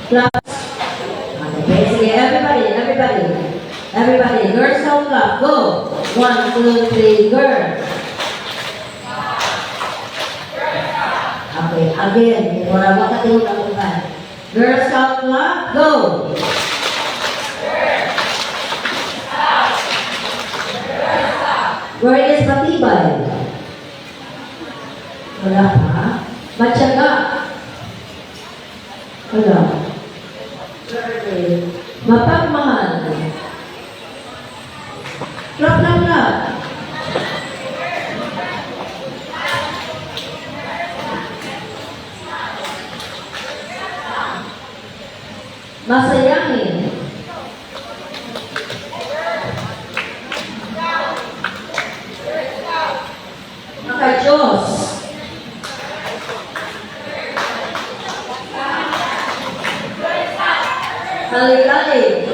Clap. Okay, sige, everybody. Girls count clap. Go. 1, 2, 3, girl. Okay, again. Wala ba katingog ang upan? Girls count clap. Go. Where is Matibay? Wala pa. Matyaga. Wala. Mapagmahal. Clap. Masayahin. Makajos. Halilali.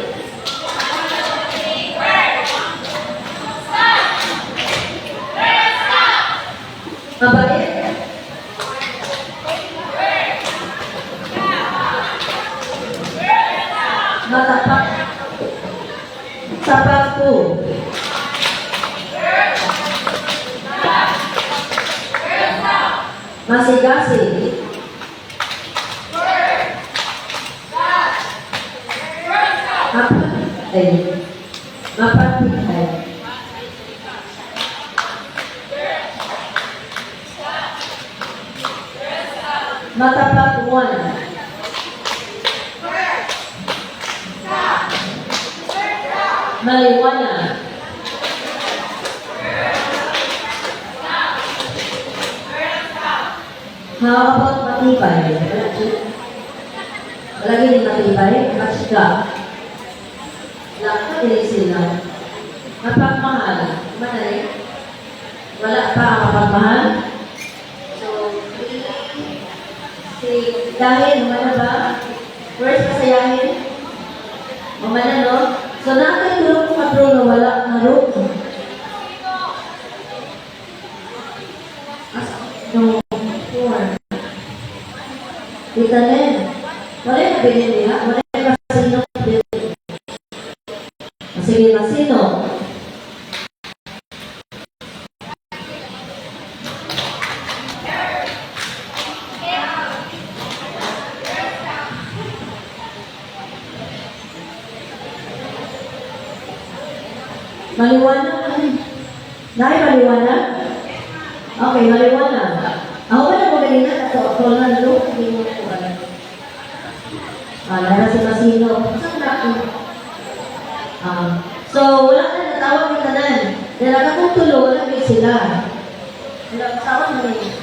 Mabait. Matapak. Sapatu. Masigasi. Mapagpikay. Matapatuan. Maliwanag. How about matibay? Lagi din matibay, matsika. Lahat din sila. Mapagmahal. Manay. Wala pa ang mapagmahal. So, si Dahil, mana ba? Where's masayahin? Mana, no? So, nakakitulong ko katro na wala na rook. No. Itanen. Wala yung nabinin niya. Wala yung masino. Sige, masino. Maliwanag. Dahil maliwanag? Okay, maliwanag. Ako ba na mo ganina? Ako na doon. Hindi mo ko alam. Lara si Masino. Saan na ako? So, wala na natawag ng kanan. Dahil akong tulo, wala sila. Wala natawag na rin.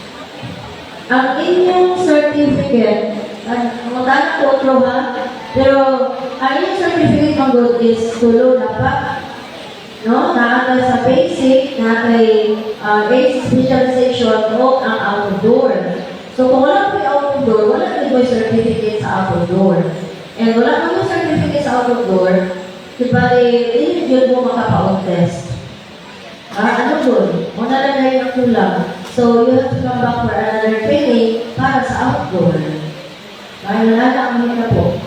Ang inyong certificate, ang dana ko otro ha, pero ang inyong certificate ng good is tulo dapat. No, nakakay sa basic, nakakay basic specialization o ang outdoor. So, kung wala po yung outdoor, wala po yung certificate sa outdoor. And wala po yung certificate sa outdoor, dibali, hindi yun mo makapa-test. Ano doon? Una lang na yung kulang. So, you have to come back for another training para sa outdoor. Kaya nalala kami na po.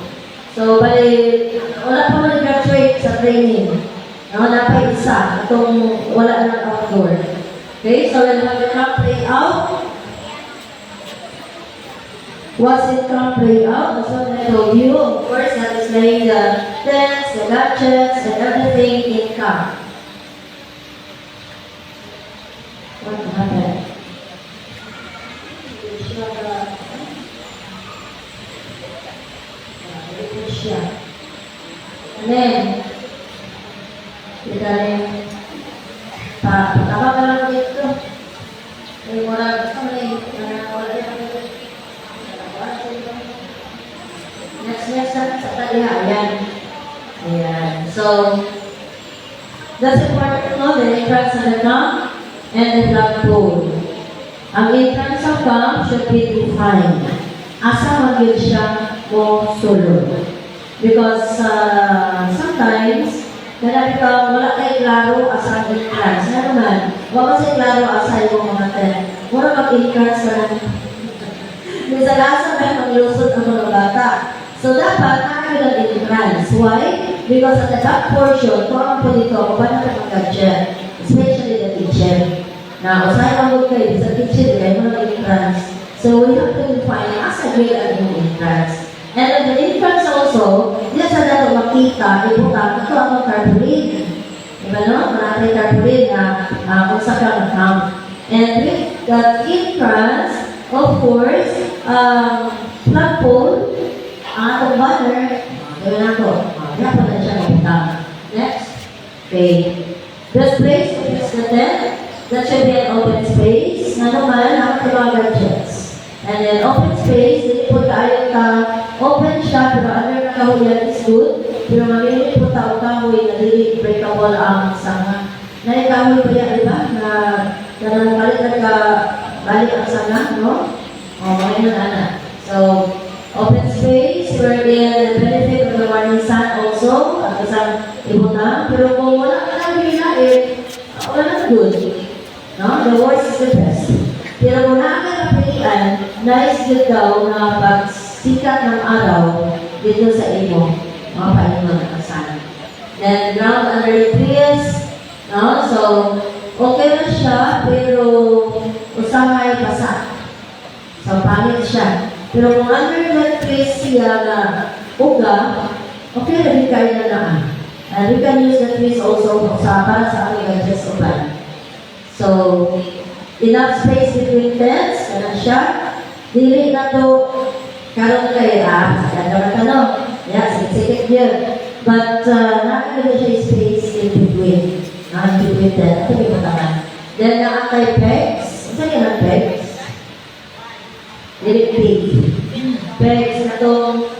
So, bali, wala pa mo nag-graduate sa training. Wala pa isa, itong wala ng outdoor. Okay, so when the camp play out, was it camp play out? That's what I told you. Of course, that is laying the tents, the gadgets, and everything in camp. What happened? And then, Dahil, patama ka lang dito. May wala gusto mo wala dito. Next sa taliha. Ayan. So, that's important to know the entrance of the camp and the flagpole. Ang entrance of camp should be defined. Asa mag-yun siya mo solo. Because sometimes, Dahil wala kayo klaro asa ang entrance. Ano naman? Wala kasi klaro asa yung mga ten. Wala mag-entrance na lang. Minsan asa na maglusot ang mga bata. So, dapat nakakaroon ng entrance. Why? Because at the back portion, kung po dito, kung paano ka mag-gadget, especially the kitchen. Now, usahay ang huwag kayo sa kitchen, kayo mo ng entrance. So, we have to define as a grade at yung entrance. And at the entrance also, hindi sa dato makita, ibutan, ito ang carpulate. Diba no? Maraming carpulate na kung sa kang And with that entrance, of course, flagpole, atong banner, gawin ako. Dapat na siya makita. Next. Okay. This place is the tent. That should be an open space. Na naman, ang mga gadgets. And then open space, hindi po tayo open siya, pero under na kahuyan is good. Pero mamili po tao kahoy na hindi breakable ang sanga. Naikahoy po yan, di ba? Na namukalik na balik ang sanga, no? O, ngayon na. So, open space, wherein the benefit of the morning sun also, at isang ibutan. Pero kung wala ka lang hila, wala good. No? The worst is the best. Pero kung nakakapilian, nice good daw na pagsikat ng araw dito sa imo, mga paningon na kasana. Then, ground under the trees, no? So, okay na siya, pero usamay basa. So, pangit siya. Pero kung under the trees siya na uga, okay na rin kayo na naan. And we can use the trees also para sa aming gadgets o plan. So, enough space between tents, kana siya. Dili na to, karon kayo, ganda na tanong. Yeah, sikit yun. But, nakakita siya space in between. In between tents. Ito may mataman. Then, nakakay pegs. Saan yan ang pegs? Dili pig. Pegs na to,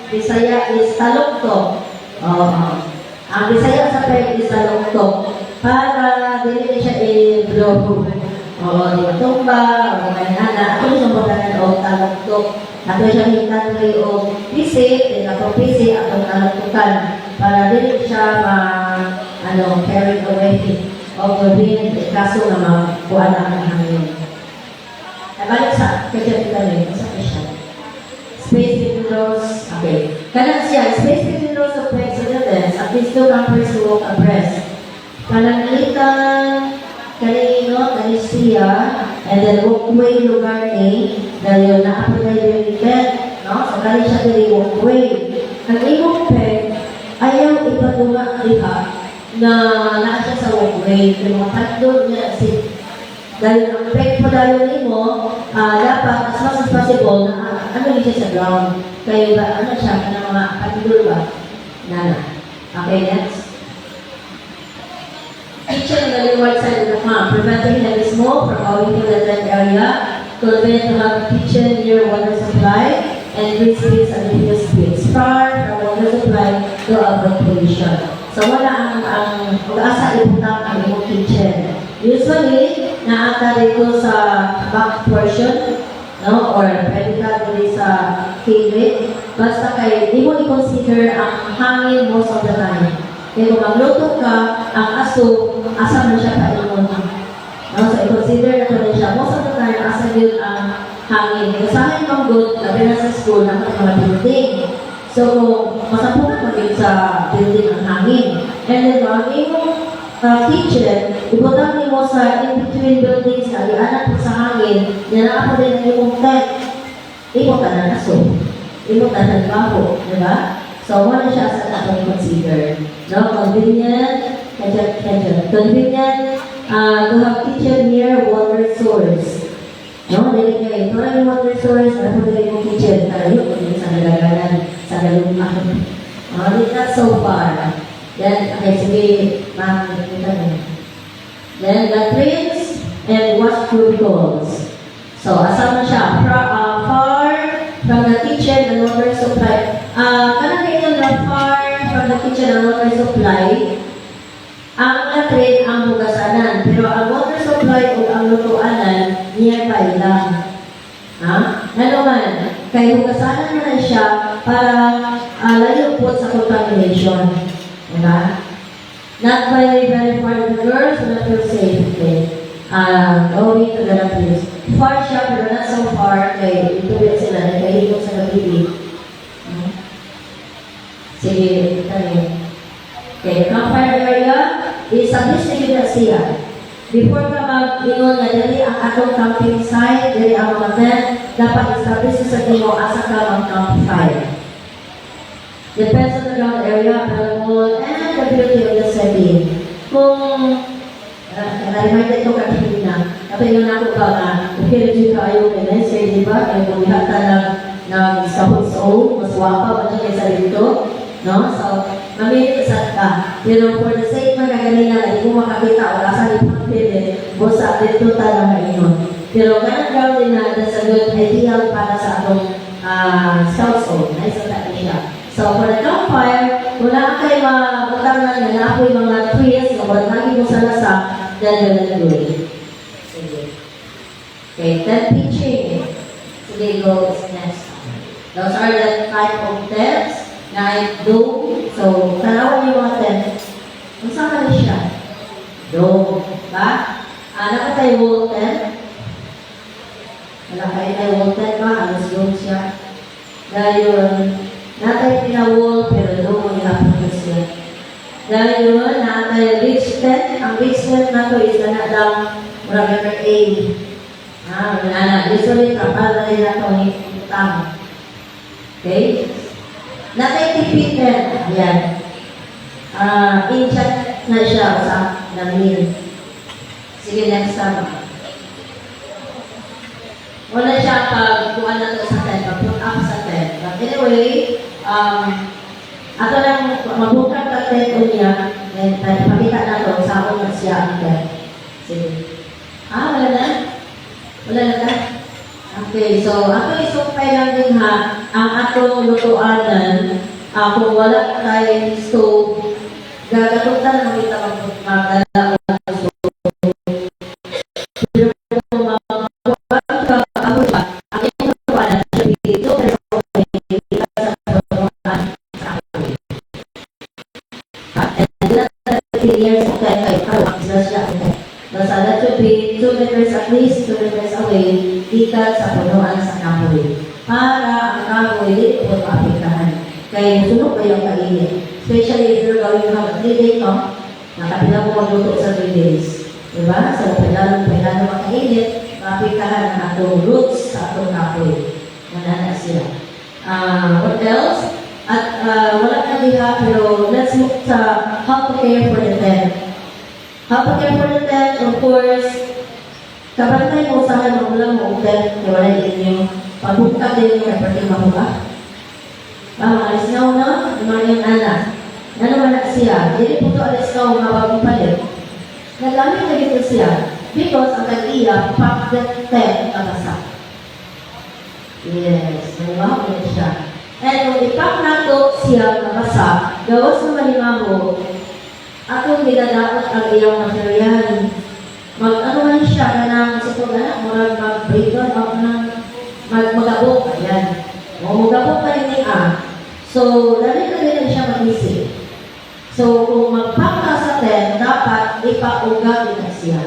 Bisaya is taloktok. Ang Bisaya sa peg is taloktok. Para dili siya i-blow. Di ba tumba, o kanina, ako yung pagkakan o taloktok. Ato siya hitan rin o pisit, ako pisit, atong taloktokan. Para dili siya carried away of the wind, kaso na makuha na ang hangin. Balik sa kaya rin, sa question. Space between rows, okay. Kanan siya, space between rows of pegs and tents, at least two campers to walk abreast. Pananglitan, kanisiya, and then walkway lugar ni, dahil na-apply na yung tent, no? So, kani siya dali walkway. Ang imong peg, ayaw ipatunga diha na naa siya sa walkway. Yung mga tatlo niya, dahil ang peg po dahil mo, dapat as much as possible na ano siya sa ground. Kaya ba, ano siya, ng mga patidul ba? Okay, next. Kitchen on the right side of the farm, preventing heavy smoke from going to the tent area, convenient to have a kitchen near water supply, and grid space and diffuse space, far from water supply to avoid pollution. So wala ang pag-asa ibutang ang iyong kitchen. Usually, naata dito sa back portion, no? Or pwede ka dito sa favorite. Basta kayo, di mo i-consider ang hangin most of the time. Kaya kung magluto ka, ang aso, asa mo siya kaingon. No? So, i-consider na ito siya. Most of the time, asa yun ang hangin. Kaya sa akin pang good, labi na sa school, na mga building. So, kung masapunan mo yun sa building ang hangin. And then, ang imong kitchen, ibutang mo sa in-between buildings na ianap mo sa hangin, yan ang ako din ang imong tent. Ibutan na naso. Ibutan na baho. Diba? So, wala siya sa atong consider. No? Convenient, convenient to have kitchen near water source. No? Dili kayo, ito lang yung water source, ano po dili yung kitchen, kalayo, sa nalaganan, sa galumaan. Not so far. Then, okay, sige, makikita nyo. Then, latrines and wash cubicles. So, asama siya, far from the kitchen and water supply. Kanang dito na far from the kitchen and water supply, ang latrine ang hugasanan. Pero ang water supply o ang lutuanan, nearby lang. Ano man, kaya hugasanan na siya para layo po sa contamination. Diba? Not very far to the girls, but not too safe. Going to the latrines. Far siya, pero not so far. Kaya ituloy sila, nagkahigong sa gabi. siya. Before ka mag-ingon nga dili ang atong camping site, dili ang mga tent, dapat establish sa tingin asa ka mag-campfire. Depends on the ground area, available, and the beauty of the setting. Kung na-remind ito kanina, kapag yun ako ba nga, okay, rin kayo kay Nancy, di ba? Kaya kung lahat ka ng sa-hos-o, mas wapa ba na kaysa dito? No? So, mamili ka ka. Pero for the sake man kaganina, hindi ko makakita, wala sa ipang pili, busa dito talaga ngayon. Pero kanang ground din na, that's a good ideal para sa atong scouts-o. Nice ang tayo siya. So, for the campfire, wala kayo mabutang na nalapoy mga trees, na wala lagi mo sa lasa, then you're gonna do it. Sige. Okay, tent pitching. Sige, go next. Those are the type of tents na I do. So, tanawan yung mga tent. Kung saan ka siya? Do. Ba? Anak tayo wall tent. Wala kayo tayo wall tent ba? Alas doon siya. Dahil yun, natay pinawall, pero doon mo nilapon ko siya. Dahil yun, natay beach tent. Ang beach tent na to is na lang murag letter A. Wala na. Usually, kapal na rin na to ni utang. Okay? Natay tipi tent. Ayan. In-chat na siya sa namin. Sige, next time. Wala siya pag-kuha na to sa tent, pag-put up sa tent. But anyway, ato lang magbukang ka tent o niya, and ipakita na to sa ako na siya ang tent. Sige. Wala na? Wala na ka? Okay, so ato isumpay lang din ha, ang atong lutuanan, kung wala tayong stove, gagatutan na kita magdala o stove. Pero kung basta that should be 2 meters at least, 2 meters away, ikat sa punuan sa kahoy. Para ang kahoy, hindi po maapikahan. Kaya musunog kayo ang kainit. Especially if you're going to have a 3-day camp, nakapila mo magluto sa 3 days. Diba? So, paglalong makainit, maapikahan ang atong roots sa atong kahoy. Manana sila. What else? At wala na diha, pero let's look sa how to care for the tent. How to care for the tent, of course, kabantay mo usahan mo lang mo tent, kaya wala din yung pagbuka din yung kapatid mahuka. Mga alisnaw na, mga yung anak. Ano man na siya, hindi po ito alisnaw mga bagong palit. Nagamit na dito siya, because ang kag-iya, pack the tent na basa. Yes, nalimaw niya siya. And kung ipack na ito siya na basa, gawas ng malimaho, atong ginadaot ang iyang material. Ano man siya, kanang sipog na, mag-breakdown, mag-magabok, ayan. Magabok ka rin So, dali na rin siya mag-isip. So, kung mag-pack ka sa tent, dapat ipa-uga din na siya.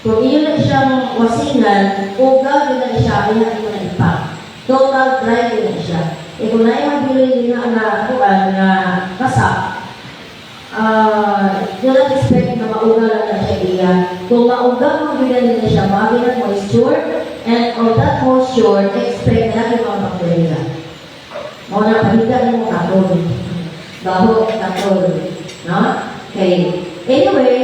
Kung iyon na siyang wasingan, uga din na siya, ayan ito na ipack. Total dry din na siya. Kung na yung magbili din na basa, do not expect na mauga lang na siya iya. Kung mauga mo bilan na siya, mabili ng moisture, and on that moisture, expect na yung mga bacteria. Muna pahiga mo katol. Baho katol. No? Okay. Anyway,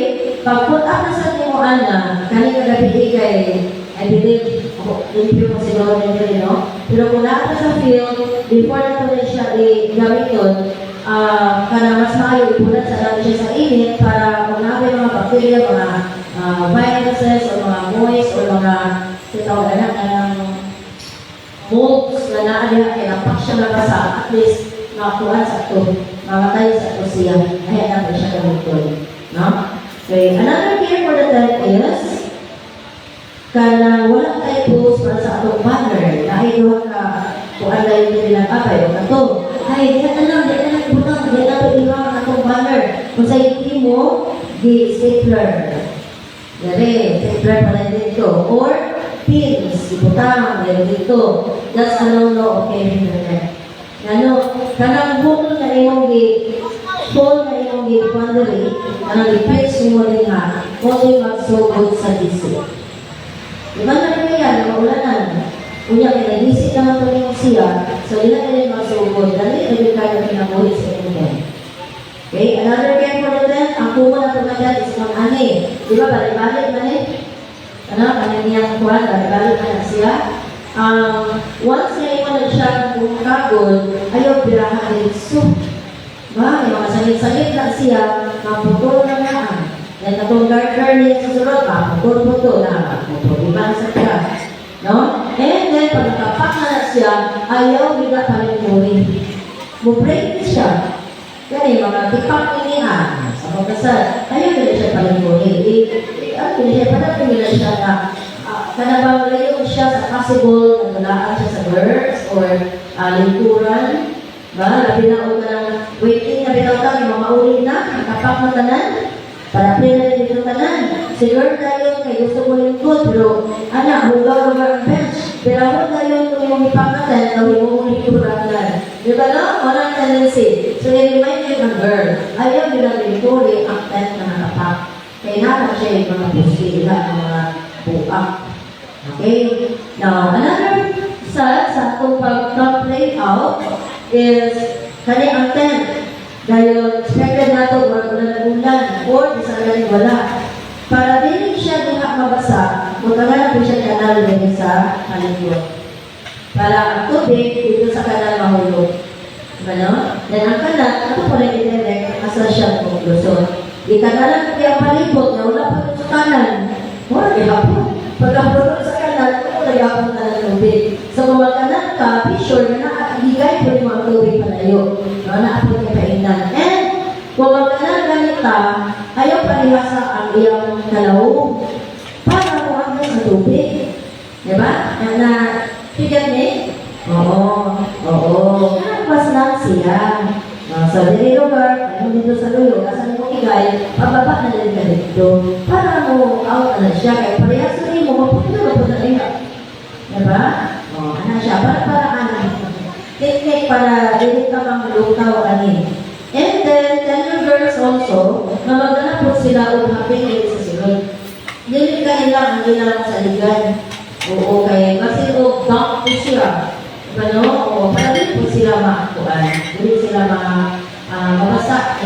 pag-put up na sa mo, Ana, kanina gabi kay, I believe, limpyo mo siguro nito, no? Pero kung natin sa field, before na ito siya i-gamit yun, para mas maayo ipunan sa natin siya sa init para kung natin mga bacteria, mga viruses, o mga moist, o mga sitawag anak ng molds na naalihan kaya napak siya nabasa, at least makakuhan sa ito, makatay sa ito siya, kaya natin siya gamitin. No? Okay, another care for the tent is, kana wala tayo post para sa atong banner, dahil doon ka, kung ano yung nilang apay, o kato, ay, di ka lang, ibutang, di na ito iwang atong banner. Kung sa hindi mo, di stapler. Dari, stapler pala dito. Or, pins, ibutang, meron dito. That's a no-no, okay, internet. Ano, kanang bukol na imong di, full na imong di boundary, kanang di-pitch mo din nga, Huwag magsugod sa DC. Di ba na rin yan, maulanan? Kunya, kinag-DC naman ito yung siya, so ilan na rin magsugod, dali rin kayo pinamulit sa inyo. Okay, another care for the dead, ang kumo na tumagal is mga ani. Di ba, balik-balik man eh? Ano, kanina kuhan, balik-balik na siya. Once na iwan na siya kung kagod, ayaw birahan din. So, ba, may mga sagit-sagit na siya, maputol na nga. Then, kung garter niya sa sulod, maputol-putol na, maputol-iban sa siya. No? And then, pag nakapak na siya, ayaw bigla pa rin gawin. Mubreak siya. Kaya mga tipak inihan sa pagkasal, ayaw bigla siya pa rin gawin. Ano siya, parang bigla siya na kanabang layo siya sa possible na tulaan siya sa birds or lingkuran. Ba? Labi na ako ka ng waiting na binawtang yung mga mauli na, nakapak na tanan. Para pila rin dito tanan. Siguro tayo kay gusto mo lingkod, pero anak, hugaw-hugaw ang bench. Pero ako tayo kung yung ipakatan, gawin mo mong lingkuran na. Di ba no? Walang tendency. So, i-remind you ng girl, ayaw bilang lingkuri ang tent na nakapak. Kaya naman siya yung mga pusila, mga buak. Okay? Now, another sa itong pag-play out is kani ang tent. Dahil expected na ito, ulan-ulan, or isa na wala. Para din siya diha mabasa, mutagal na siya kanal din sa kalingkod. Para ang tubig dito sa kanal mahulog. Ano? Dan ang kanal, ako po rin i-direct, asa siya kung lusot. Ikanalan kaya palibot na wala pa sa kanan. Wala, ihapon. Pagkabulog sa kanal, kung nag-ihapon na ng tubig. So kung magkanan ka, be sure na nakakigay po yung mga tubig palayo. No, naapot niya kainan. And kung magkanan ganita, ayaw palihasa ang iyang kalaw para kuhaan ka sa tubig. Diba? Na pigat ni? Oo. Nakapas lang siya. Sa dili lugar, ano dito sa luyo, kasan mo igay, pababa na din ka dito. Para mo out na siya, kaya parehas rin mo, mapupunod na rin. Diba? Ano siya, para technique para dili ka pang lukaw anin. And then, tell your girls also, na magdala po sila o happy sa sunod. Dili ka ilang ang ilang sa ligan. Oo, kaya kasi o back po siya. Ano? O, para din po sila makakuan. Dili sila mabasa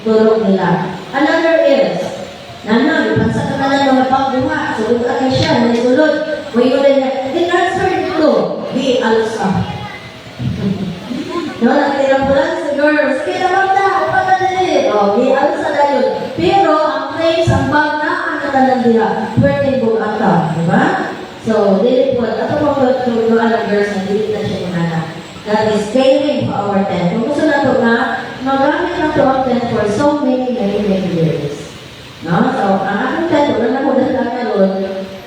tulog nila. Another is, nanang, pansa ka na lang mga pagbuha. Sulod ka kay siya, nalisulod. May ulan niya, transfer dito. Alsa. No, nagtirang-bulan sa girls. Kaya naman na, upatan na rin. Alsa na yun. Pero, ang place, ang bag na, ang katanan nila, pwede po ata. Diba? So, dili po, ito po tuloy ang girls na dili na siya kunana. That is caring for our tent. Kung gusto na ito na, magamit na ito ang tent for so many years. No? So, ang aking tent, wala na po dahil karoon,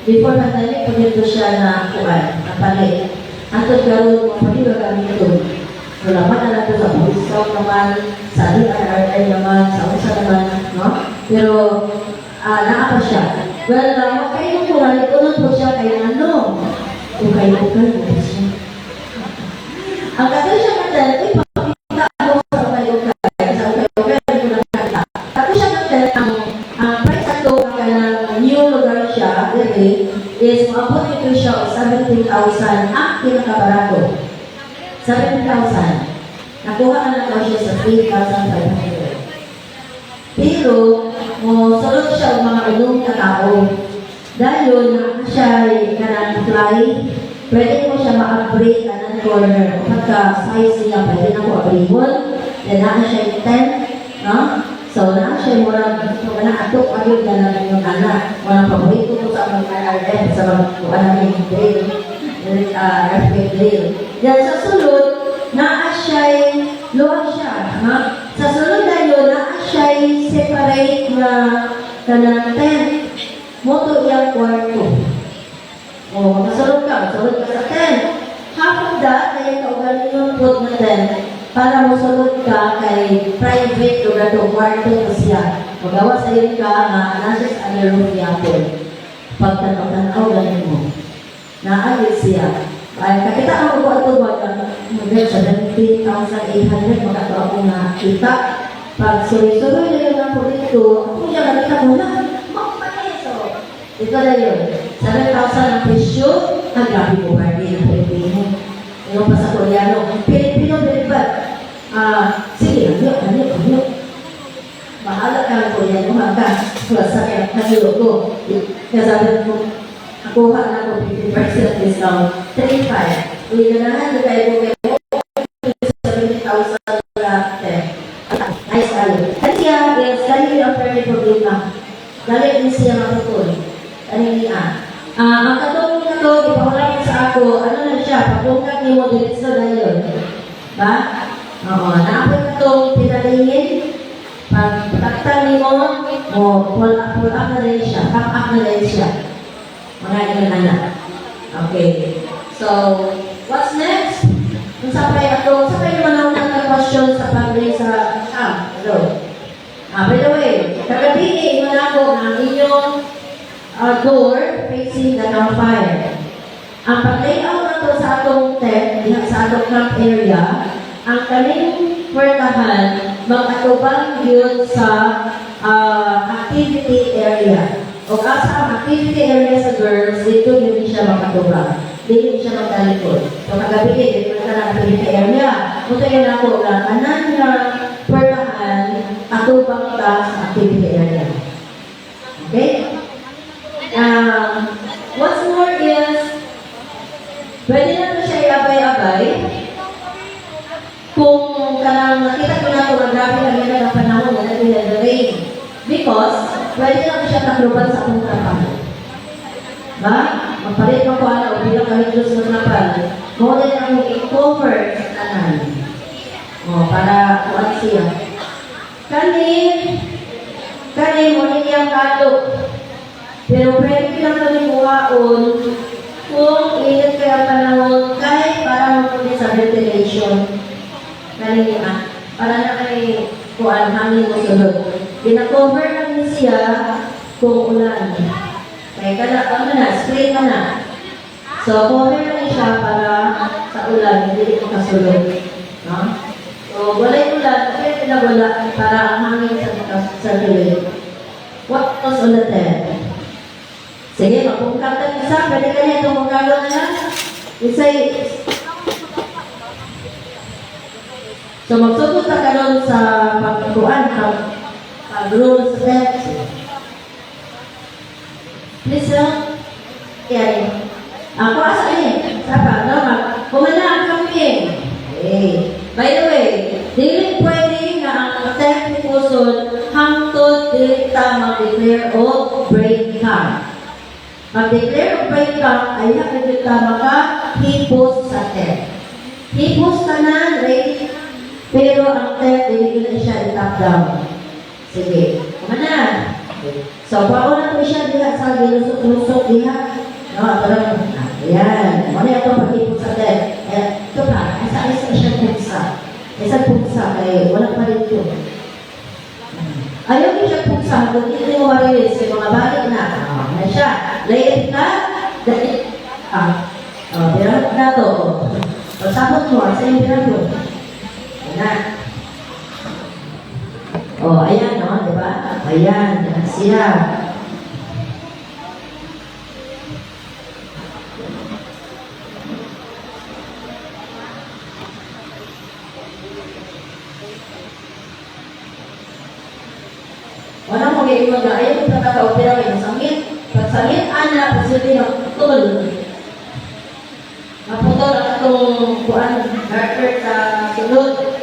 before pandemic, po dito siya na kuwan, napalit. Ang tutulong mo, pwede ba kami ito? Wala man na nato sa pulisaw naman, sa DRRI naman, sa usa naman, no? Pero, naapa siya. Well, huwag kayo kuhan, itunod po siya kay ano? Kung kayo po siya. Ang kato siya natin, ipapakita ako sa kayo sa kayo nakakita. Kato siya natin, ang price ato ka ng new lugar siya, is maabot ito siya 17,000 ang pinakabarato. 17,000. Nakuha ka na daw siya sa 3,500. Pero, sunod siya ang mga unong na tao. Dahil na siya kanang fly, pwede mo siya ma-upgrade kanang corner. Pagka size niya, pwede na ko upgrade. Then, na siya yung 10, no? So, na siya yung mga atok ayun na lang yung anak. Walang paborito ko sa mga RF, sa mga anak yung drill. Earthquake drill. Then, sa sunod, na siya luwag siya. Sa sunod na yun, na siya separate na kanang tent. Moto iyang kwarto. Masunod ka sa tent. Half of that, kaya kaugali yung put na tent. Para masunod ka kay private lugar to kwarto ko siya. Magawa sa iyo ka na nasa sa roof niya po. Pagtatanaw ganin mo. Naagit siya. Ay, kakita ako po ito sa 17,800 magkatawa ko na kita. Pag suloy-suloy na yun ako dito, ako siya nakita mo na, Ito na yun. 7,000 ang presyo. Ang grabe po party ng Pilipino. Ngayon pa sa Koreano. Pilipino, Pilipad. Sige, ano. Mahala ka ng Koreano. Hanggang sa kaya kasilo ko. Kaya sabi ko, nakuha na ko 50% discount. 3,500. Uliganahan na kayo ko kayo. 70,000 na ayos tayo. Kasi yes, dahil ang permit problema. Dahil din siya matutuloy. Ang katong na to, ipawala mo sa ako, ano na siya, pagpungkat niyo mo din sa dayon. Ba? Oo, naapit na to, pinalingin, pagtaktan niyo mo, pull up na rin siya, pack up na rin siya. Mga anak. Okay. So, what's next? Kung sapay naman ako ng question sa pag-ray sa hello. By the way, kagabi, iwan ako ng inyong door facing the campfire. Ang pag-layout na to sa atong tent, sa atong camp area, ang kaming puwertahan, mag-atubang yun sa activity area. O asa ang activity area sa girls, dito yun siya mag-atubang. Dito siya mag-talikod. So kagabi, dito na lang activity area. Kung tayo na ako, kanan na puwertahan, atubang ta sa activity area. Okay? What's more is, pwede na ito siya i-abay-abay. Kung kanang nakita ko na ito, mag-grabe lang yan ang panahon na nag-rain. Because, pwede na ito siya takluban sa akong trabaho. Ba? Magpalit mo ko ano, bilang kami Diyos ng napal. Mo din ang i-cover sa tanan. O, para kuwan siya. Kani, mo hindi ang kalo. Pero pwede lang kami buhaon kung init kaya panahon kahit para mapunin sa ventilation. Kanina, para na kay kuan hangin mo sunod. Pinacover namin siya kung ulan. Kaya ano na, spray ka na. So, cover namin siya para sa ulan, hindi ito kasulog. No? So, wala yung ulan, kaya pinawala para ang hangin sa tuloy. What was on the tent? Sige, magpungkatan isa. Pwede ka niya itong magkalo na lang. Isa'y... So, magsugot ka karon sa pagkukuan, pag-roll sa tent. Please, yan. Ako asa niya. Sapa, no? Kumana ang camping. Okay. By the way, dili pwede na ang tent ni Puson hangtod dili ta mag-declare o break camp. Mag-declare of break camp ay nakikita ka maka-hipos sa tent. Hipos ka na, ready? Pero ang tent, hindi na siya i-top down. Sige, kumana. So, pauna ko siya diha sa gilusok-lusok diha. No, ito lang. Ayan. Muna ito pag-hipos sa tent. Ito pa, isa-isa siya puksa. Isa puksa, kaya wala pa rin ito. Ayaw niyo siya puksa, kung hindi mo marilis, yung mga balik na. Na siya. Layit na, dahil, bilang na to. Pasapot mo, sa yung bilang mo. Ayan. Ayan, no, di ba? Ayan, siya. Wala mo kayo mag-ayaw, nakaka-opera kayo ng sangit. Pagsangit, anak, posible ng putol. Maputol ang itong kuan, garter sa sulod.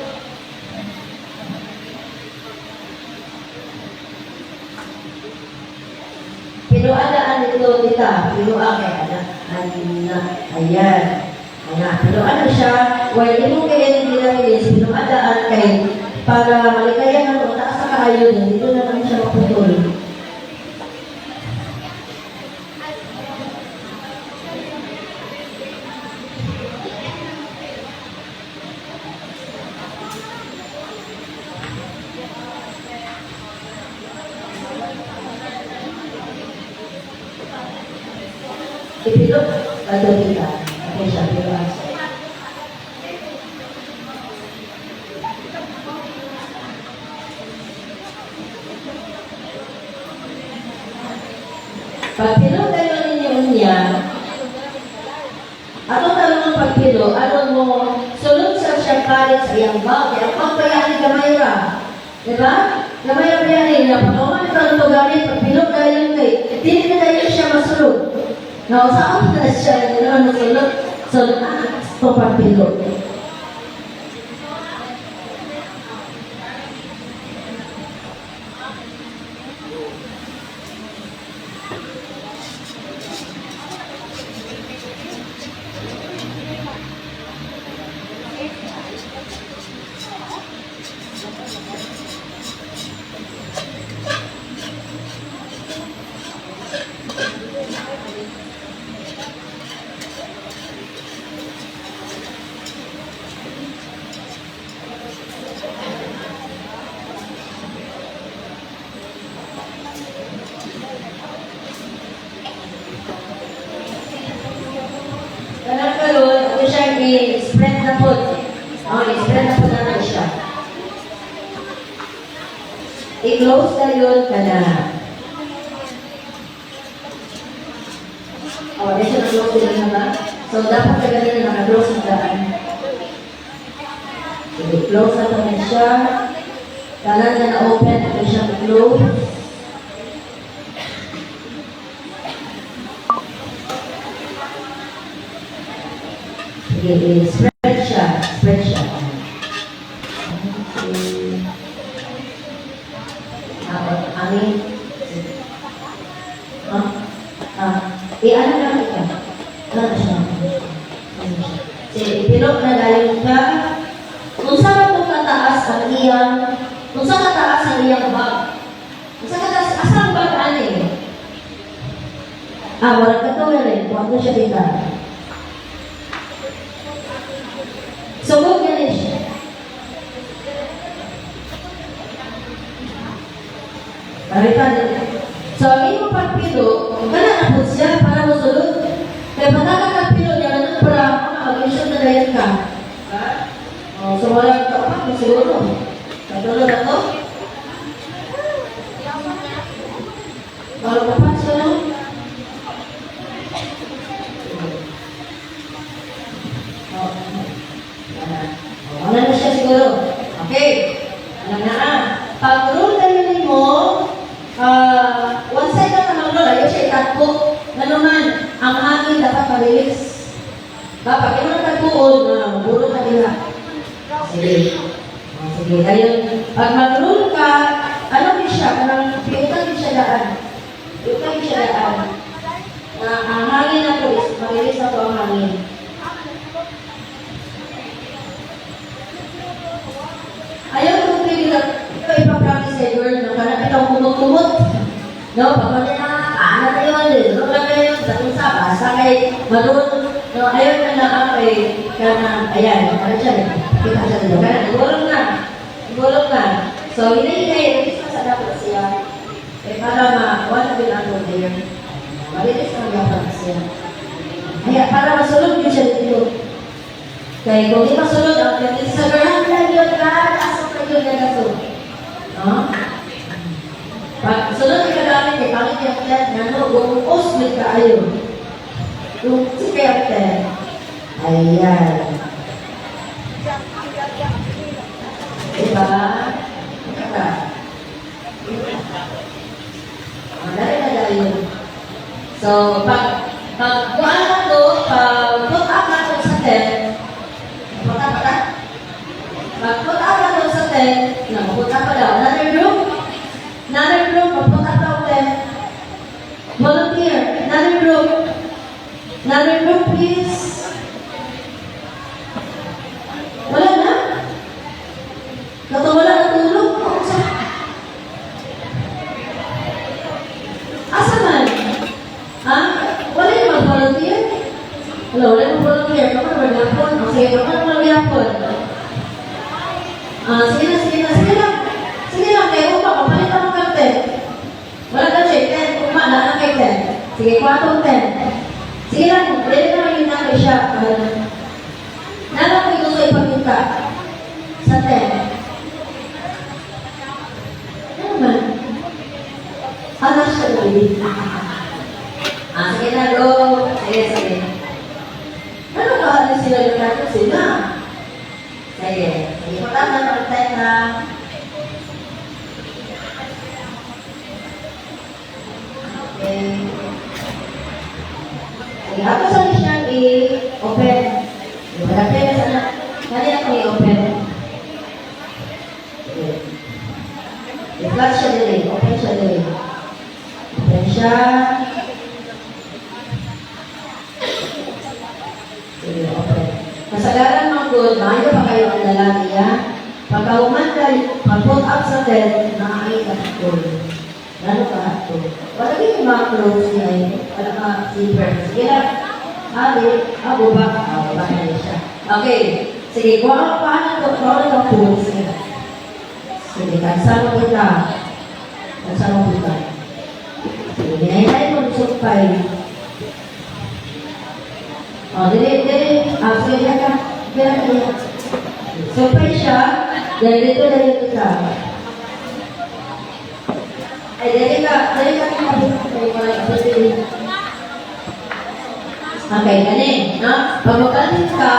Pinuadaan ito, tita. Pinuadaan kay anak. Ayan. Pinuadaan na siya. While di mo kaya nilalinis, pinuadaan kay para malikayan ng taas sa kaayo din. Dito na kami siya maputol. Ipilok, gagawin ka. Okay siya, pinuadaan. Pag pilo kayo ninyo niya, atong talong pagpilo, aron mo, sulod sa siya kalit sa iyang bag, kaya pag payani gamay ra. Diba? Gamay ra payani, na pag-uman ito ang gamit, pagpilo kayo kay, hindi na kayo siya masulod. Nausaan na siya, gano'n masulod, sulod na ito pagpilo. Kanang karon, ito siya i-spread na po. I-spread na po natin siya. I-close na yun ka na. Di siya na-close din na ba? So, dapat ka ganyan na naka-close na daan. I-close na po na siya. Kanan na na-open, ito siya i-close. Spread siya. Spread siya. Amin. Ano lang ito? Ano siya? Ipilok na galing ka. Kung saan mo kataas ang iyang, kung saan kataas ang iyang bag. Kung saan kataas, asang bag ani? Walang katuwa rin. Huwag mo siya kita. So, huwag ganun siya. So, imo pagpilo, kana na po siya para masulod. Kaya pagkakapilo niya, ano para mag-isyon na dayan ka. So, wala ka pa, siguro. Katulad na to. Wala ka pa siya, no? Wala na siya siguro. Okay. Alam na pag-rule kayo mo, one side na naman rule, ayaw siya itatpo. Nanuman, ang hangin dapat marilis. Dapat, yung mga tagpuon na buro ka nila. Sige. Sige, ngayon, pag mag-rule ka, ano din siya, parang piutan din siya daan. Piutan din siya daan. Ang hangin na to is, marilis na to ang hangin. Ayaw kong pinag ipapractice sa girl na parang itong kumot-kumot. No, pag ano na yun, no lang kayo, sa unsa, basta kay malun. No, ayaw na lang ako kanang, ayan, ano siya, kita siya dito. Kaya nagulong na. So, hinay-hinay, nagis na sa dapat siya. Para wala din ako there. Malinis na dapat siya. Kaya, para masulog yun siya dito. Kaya, kung di masulog, ang ganyan sa garahan na yun, yun na kaso. No? Pag sunod ka namin, kay pangit yung plan, ano, bumuos may kaayo. Yung si Captain. Ayan. Diba? Diba? Dali na dali yun. So, pag kuhaan na to, pag put up na to sa 10, pag-put up na to sa 10, put up pa daw. Another group, pag-put up daw 10. Volunteer, another group, please. Wala na? Wala na tulog? Asa man? Wala yung mag-volunteer? Wala yung mag-volunteer. Kamu na mag-yapon? Sige, kamu na mag-yapon. Sige lang, kayo pa, kapalit ang kapten. Wala ka check, 10, kuma, na kay 10. Sige, 4, 10. Sige lang, pwede naman yung namin siya. Nalang ko gusto ipagkita sa 10. Ano man? Anak siya ulit. Ayan. Importante na pag-type na. Okay. Okay. Ako sa siyang i-open. Malapit na sana. Kanina ko i-open. Okay. I-flash siya din. Open siya din. Open siya. Sige, open. Kasagaran mga good, maayo pa kayo ang lalaki niya. Pagkauman kayo, pag-put up sa bed, nakakita ng good. Lalo ka ito. Wala kayo yung mga clothes niya eh. Wala ka zipper. Sige lang. Bubak. Bubak na siya. Okay. Sige, paano ito po? Sige, kansama kita. Kansama kita. Sige, binahinay mo ng sukpay. Dili. Sige, yan ka. Sukpay siya. Dito ka. Dali ka. Okay, ganin. Pagbukalin ka,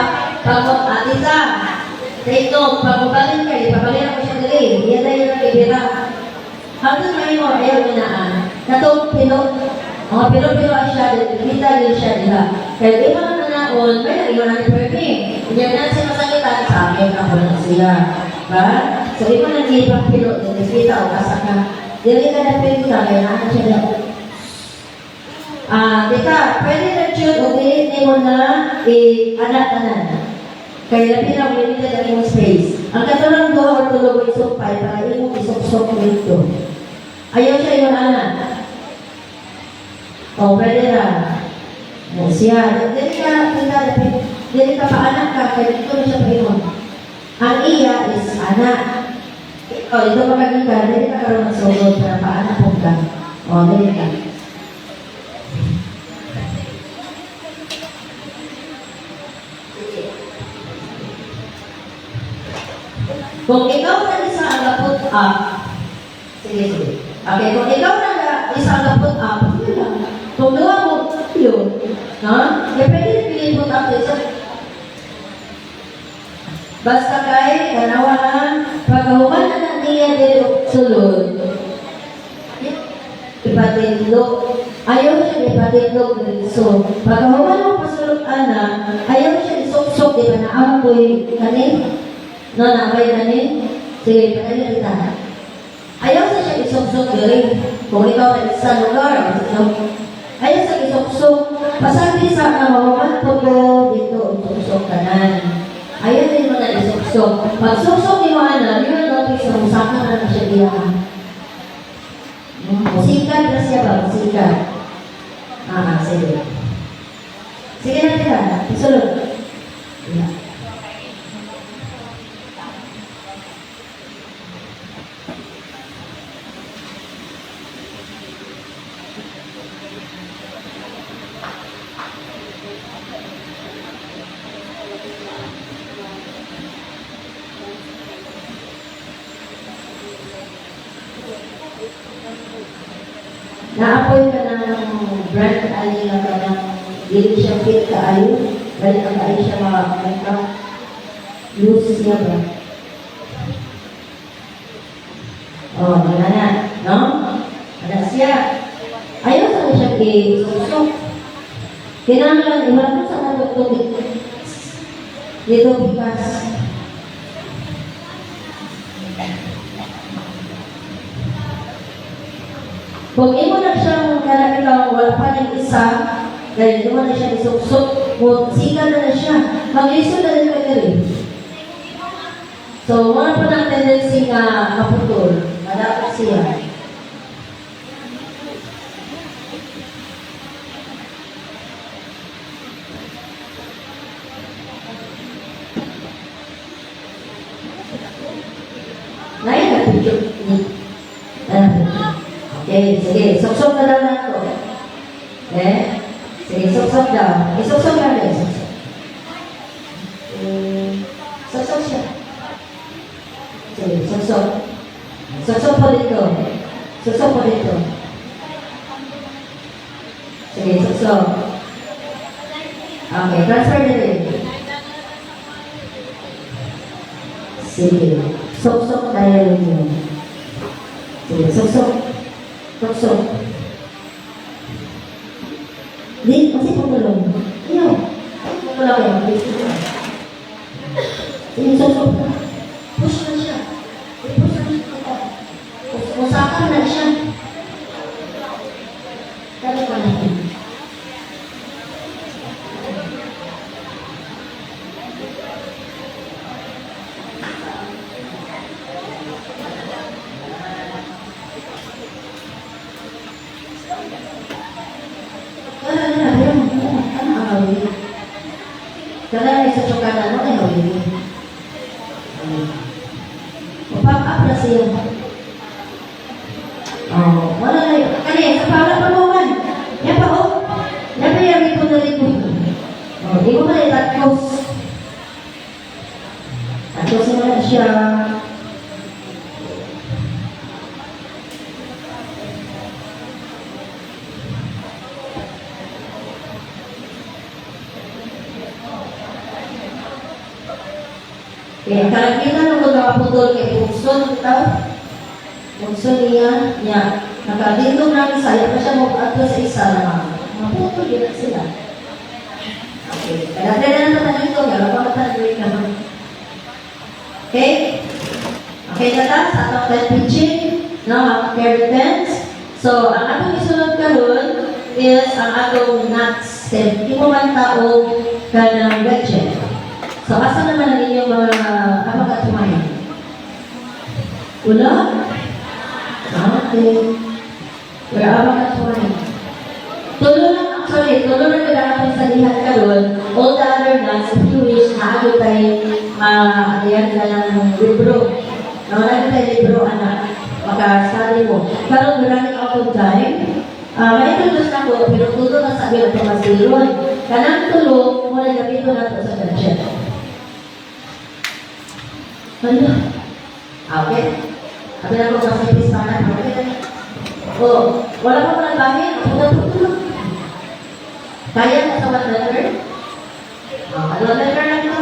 pag-atisa. Take note, pagbukalin ka, ipapalina ko siya dali. Yan na yung nakibira. Hanggang ngayon mo, ayaw ginaan. Natong mga pilo-pilo siya, kita din siya nila. Kaya di ba na naon, may nag-iwan natin perming. Hindi na siya masakitan sa akin, ako na siya. Ba? So, di ba nag-iwan pilo, kita o kasa ka. Dili ka na pwede ka, kaya naman siya na. Dika, pwede na chute o dili mo na anak-anak. Kaya lapin na ulit na yung space. Ang katulang doon or tulog o isukpay para yung isok-sok dito. Ayaw siya yung anak. O, pwede na. Siya. Dili ka pa-anak ka, kaya dito na siya pa-iwan. Ang iya is anak. O, dito makagin ka, dili ka karoon ng sugod para pa-anak po ka. O, dili ka. Kung ikaw na isa ang lapot up, sige. Okay, kung ikaw na isa ang lapot up, sige lang. Kung gawa mo, yun. Kaya pwede piliin mo tapos isa. Basta kay, kanawahan, pagkahuman na niya dito sulod, ipatindog. Ayaw siya ipatindog dito. Pagkahuman mo pasulog anak, ayaw siya isok-sok, di ba na apoy kanin? No, nakabay na rin. Sige, patayin kita. Ayaw sa siya isok-sok diri. Kung ikaw na sa lugar, ayaw sa isok-sok. Pasabi sa namawaman po ko dito, isok-sok kanan. Ayaw din mo na isok-sok. Pag sok-sok ni Mana, yun ang notice na musaka na siya diyan. Musikan na siya ba? Musikan. Sige. Sige na kita. Isulod. Yeah. Naapoy ka ng brand alila ka ng hindi siya fit ka ayo, balik ang kayo siya makakita. Loose siya ba? Wala na, no? Wala siya. Ayaw sa siya i-susok. Kinanglan, iwala ko sa matutog dito bikas. Kung imo na siyang kanakita, wala pa ng isa, dahil imo na siya isuk-suk, siga na siya, mag-iso na rin ka rin. So, mga pa ng tendency nga kaputol, madapot siya. Ngayon na picture ni. Okay, sige, sok-sok na lang nato. Okay? Sige, sok-sok daw. Sok-sok na lang. Sok-sok siya. Sige, sok-sok. Sok-sok po dito. Sok-sok po dito. Sige, sok-sok. Okay, transfer na rin. Sige. Sok-sok tayo ninyo. Sige, sok-sok. Sok-sok. Di, kasi pagulong. Iyo. Wala kayo. Sige, sok-sok. Push na siya. Push na siya. Musakan na siya. Kaya pa natin. Karena sa tsukatan mo ay hawili. Pop-up na siya. Oh, wala na yun. Kani, sa pala pa naman. Yan pa, oh. Yan pa yung rito na rito. Oh, di mo ba itatapos? Tapos na siya. Kaya kalakitan ako nakaputol kay Pugson, Pugson niya, nakadindong namin saya pa siya mag-atlo sa isa na maputol yun sila. Okay, kaya na naman dito, gano'n pa matagawin ka naman. Okay? Okay na ta, sa atong time pitching, no, carry tense. So, ang atong isunod karon is ang atong nuts. Hindi mo man tao ka ng gadget. So, asa naman ang inyong mga kapag-atumayan? Una? Okay. Wala kapag-atumayan. Tulo na kailangan sa lihat ka doon. All the other nuts, if you wish, naagod tayo ayan ka ng libro. Nawalan tayo libro, anak. Maka-study mo. Pero running out of time, may tulos na ko, pero tulo na sabi na pamasilon. Kanang tulo, muna gabito na ito sa gadget. Ano? Okay. Sabi na ko sa pistanan. Okay. Oh, wala pa pala bahin. Puto. Kaya na sa one letter? One letter lang ito.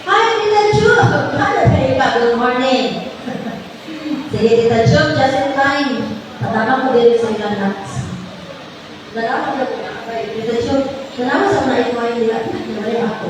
Hi, Tita Chu! Good morning. Sige, Tita Chu, just in time. Tatama ko din sa ilang nuts. Nalaman ko na. Tita Chu, nalaman sa mga ito ay nila. Nalaman ako.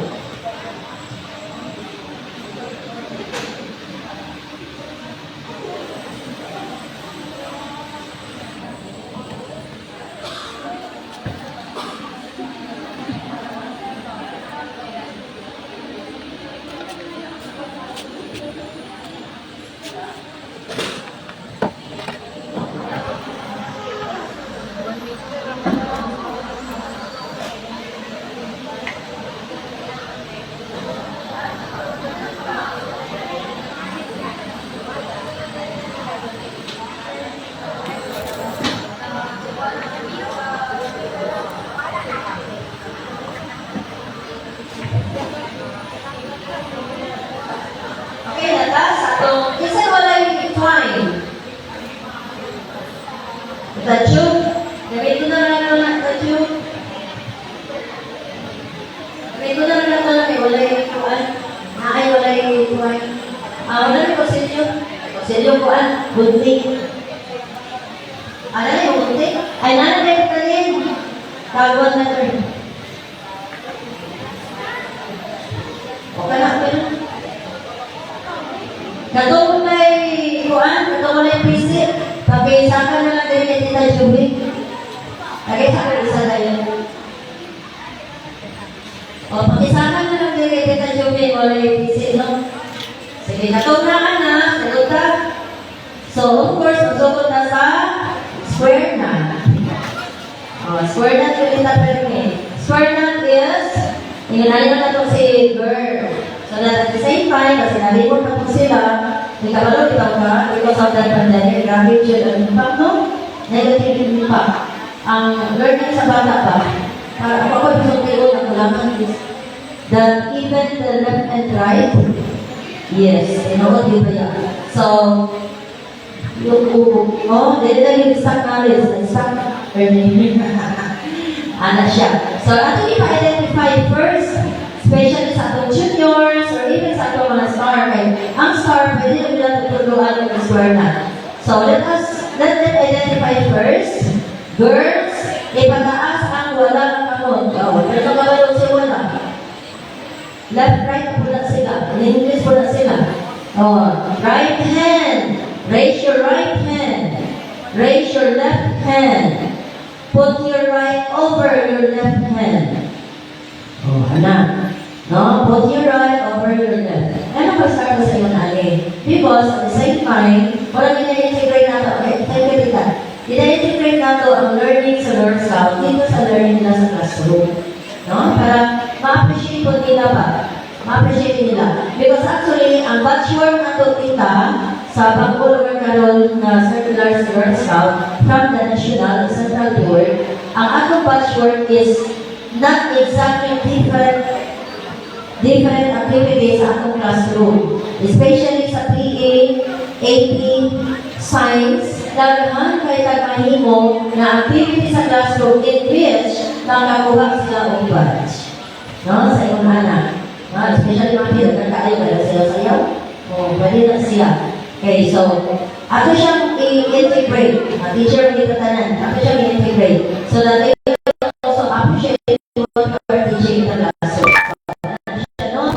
Tajuk, dari itu na lang tajuk. Dari itu na lang may walay kuan. Ay walay kuan. Wala ko selyo kuan, bunti. Ano yung bunti? Ay nana dito din. Tawag na to. Okay na ko. Katong may kuan, katong may pisit. Pag-isakan na lang din kay Tita Julie. Pag-isakan isa na yun. O, pag-isakan na lang din kay Tita Julie. Wala yung visit, no? Sige, natubrakan na. Sagot ka. So, of course, magsukot na sa square knot. O, square knot yung itatrain eh. Square knot is, hinanayin na ito si girl. So, at the same time, kasi nalipot na po sila, may kabalo, di ba ka? Because of that pandemic, grabe yun ang impact, no? Negative impact. Ang learning sa bata pa, para ako gusto kayo ng kulaman is that even the left and right, yes, what di ba yan? So, yung dito na yung stuck knowledge, stuck learning. Ana siya. So, ato ipa-identify first, especially sa atong juniors or even turuan ng eskwela. So let them identify first. Girls, ipataas ang wala ng kamot. Pero kabalog siya wala. Left, right na po na sila. In English po na sila. Right hand. Raise your right hand. Raise your left hand. Put your right over your left hand. Anak. No? Put your right over your left. Ano pa start ko sa iyo natin? Because at the same time, walang ina-integrate nato. Okay, thank you, Tita. Ina-integrate nato ang learning sa North South dito sa learning nila sa classroom. No? Para ma-appreciate po nila ba? Ma-appreciate nila. Because actually, ang patchwork na ito, Tita, sa pag-ulog karon na circular sa North South from the national and central board, ang atong patchwork is not exactly different activities sa atong classroom. Especially sa PA, AP, Science, daghan kay tagmahimo na activity sa classroom in which makakuha sila og badge. No? Sa iyong anak. No? Especially mga pinagkakaayo na sila sayaw. Pwede na siya. Okay, so, ato siyang i-integrate. Teacher, kita tanan. Ato siyang i-integrate. So that they also appreciate what you are teaching in the classroom.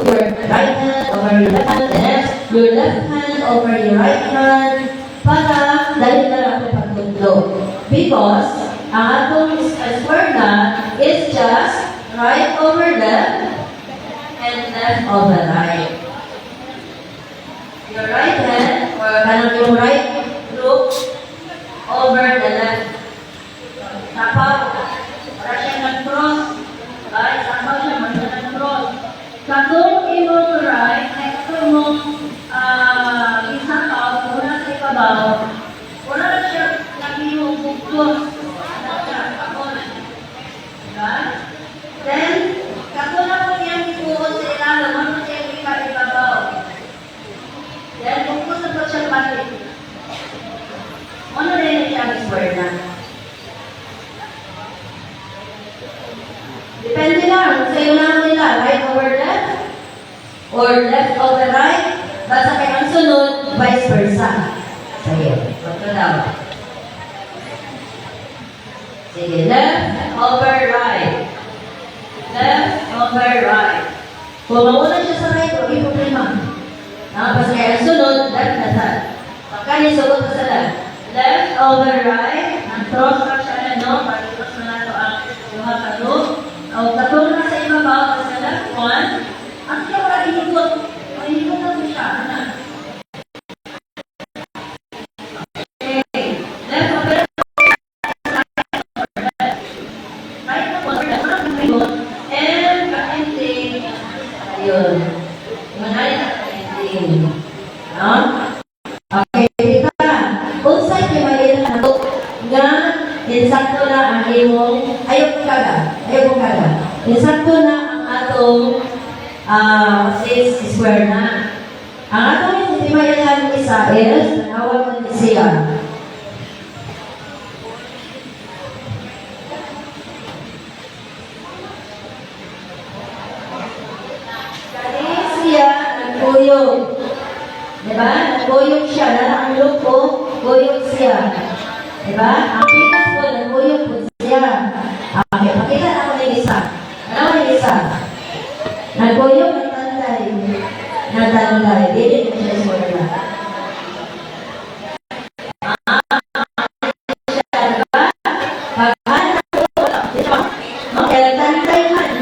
Your right hand over your left hand, and your left hand over your right hand, para dahil na lang ang pagtutlo. Because, ang atong eskwela is just right over left and left over right. Your right hand, or kanang yung right look over the left. Tapaw, para siya nag-cross. Ay, tapaw siya, siya nag-cross. Katong imong right, ay katong imong isapaw, wala sa ibabaw, wala na siya nag-iwang buktos. Wala siya, kapon. Diba? Then, katong na po niyang ikuon sa ilalim, ano siya yung ibabaw. Then, buktos na po siya pati. Ano rin siya ang square na? Depende lang. Sa iyo naman nila, right over left or left over right. Basta kaya ang sunod, vice versa. Sige, pagka daw. Sige, left over right. Left over right. Kung mauna siya sa right, huwag yung problema. Basta kaya ang sunod, left na sa. Pagka nisugot ka sa left. Left over right. Ang-cross ka siya na, no? Pag-cross na nato ang luha ka to. O, katulad na sa ibabaw, sa left one, at siya wala inikot. Inikot na po siya. Okay. Left over left. Right na po. And ka-ending. Ayun. Manay na ka-ending. No? Okay. Dito na. Unsay kay Maria na ito nga insakto na ang imong ayaw kong kada. Insakto na ang atong square na. Ang atong itimayahan isa is nawag na siya. Kani siya nagkuyog. Diba? Nagkuyog siya. Nala ang lupo, kuyog siya. Diba? Ang pikas po, nagkuyog po siya. Okay, pakita na ako ng isa. Ano ng isa? Nagkuyog, nagtanday. Nagtanday. Dili ko siya square na. Diba? Pagkahan ako, diba? Okay, nagtanday man.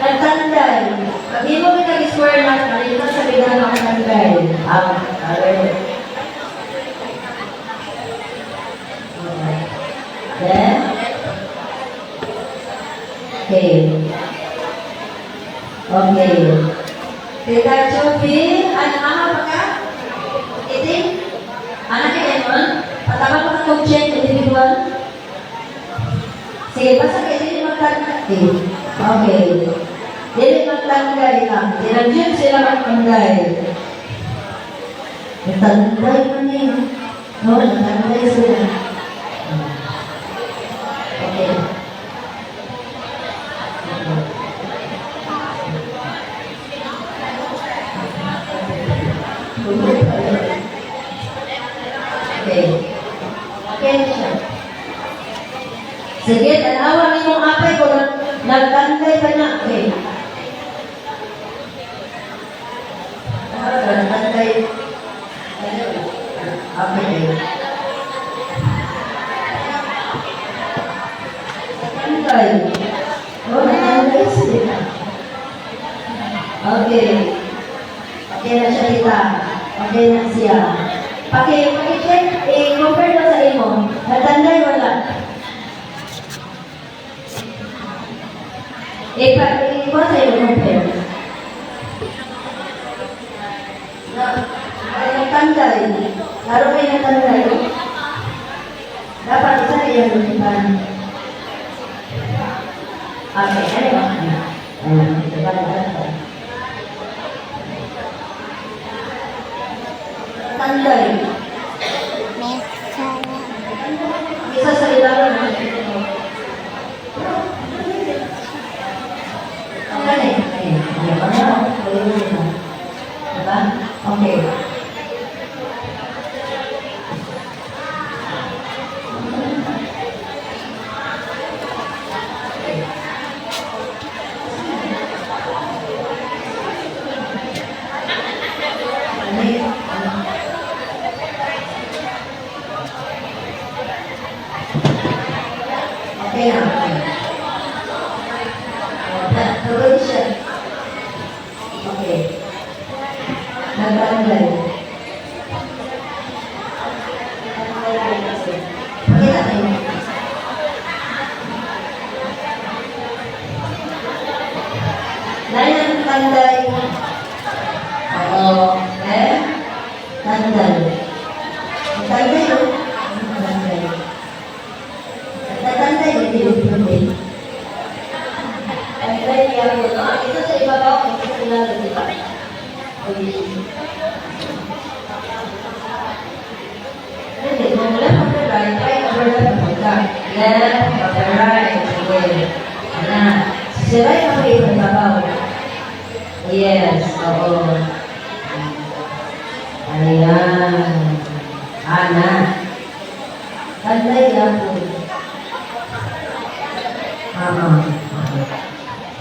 Nagtanday. Pag di mo pinag-square na, malito sa bigyan ako nagtanday. Then, okay. Tita Chofi, ano pa ka? Iting? Anak ka nun? Patama pa ka check individual? Sige, basta kayo din magtangkay. Okay. Dili magtangkay lang. Dinag-gym sila magtangkay. Magtangkay man yun. No, magtangkay sila. Okay. Okay. Okay na siya. Sige, tanawa ni mong apay kung nagkantay pa niya. Okay. Nagkantay. Okay. Nagkantay. Oh, nagkantay siya. Okay. Okay na siya kita. Okay na siya. Paki-check, i-compare ko sa imo. Nagkantay wala. Iko sa iyo compare. Nagtandai. Laro kayo nagtandai. Dapat isa kayo nagtandai. Okay, ano ba? Ito ba na? Tandai. Isa sa ilaro na. Okay. Okay na. Tuloy siya. Okay. Nagbarangay. Okay na tayo. Lain ang tanday. Oo. Tanday. Tanday yun. Tanday. Tanday, hindi yun. Tanday niya po. Ito sa ibabaw, ito sa ilalim, di ba? Hindi, kung left over right, right over left over right. Left over right. Okay. Ana. Si right over yung ibabaw. Yes, oo. Ayan. Ana. Tanday lang po.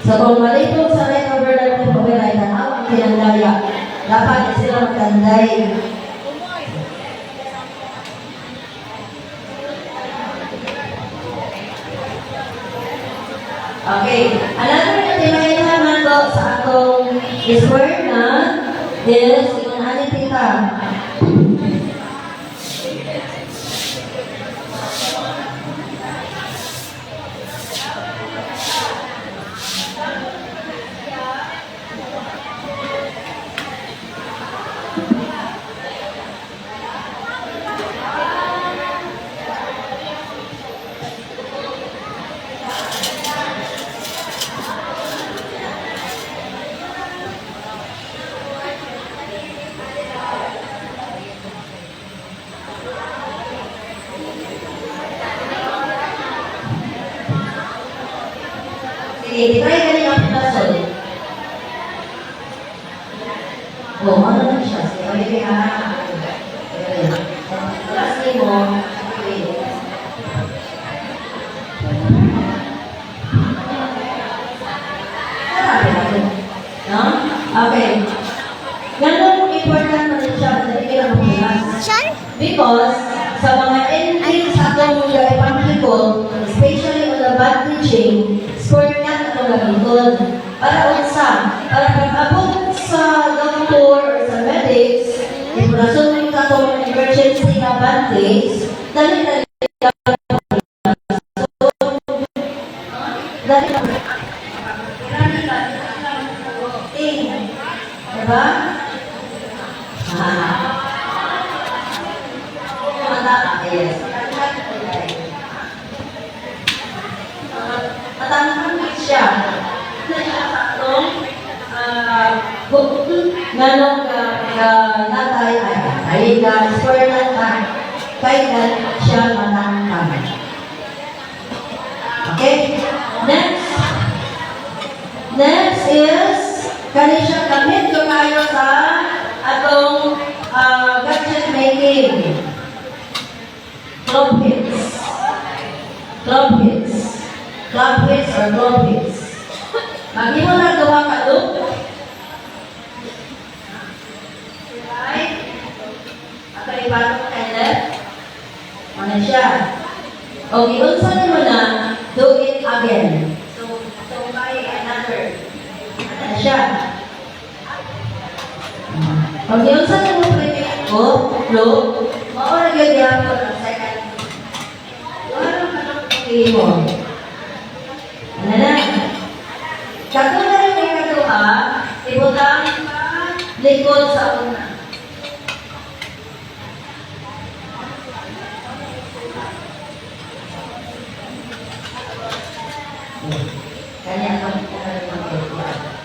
So, kung mali po sa right over left over right, tanaw ang pinandaya. Dapat sila magtanday. Okay. Another na tinayaman ko sa atong square na is inaanit kita. Sige, try ka rin ang pitason. Oo, ano na siya? Sige, ulit ka. Last name mo. No? Okay. Ganun important na rin siya sa tingin ang pulas. Because sa mga entries sa atong ipangkikot, especially on the bad teaching, score nga atong gamiton. Para unsa? Para pag-abot sa doctor or sa medics, iprasun ka itong emergency na bandage, dali diba? Yes. Matangkang siya. Nanong natay ay square natay kaya siya matangkang. Okay? Next is kani siya gamit ko tayo sa atong gadget making. kay paano kay left. Ano siya? Okay, unsa mo na, do it again. So by another. Ano siya? Okay, unsa mo prepare ko, look, maura gyud gyapon ang second. Wala ka nang mo. Ano na? Kato na rin may kaduha, ibutang ka likod sa una. Kanya ang pagkakaroon.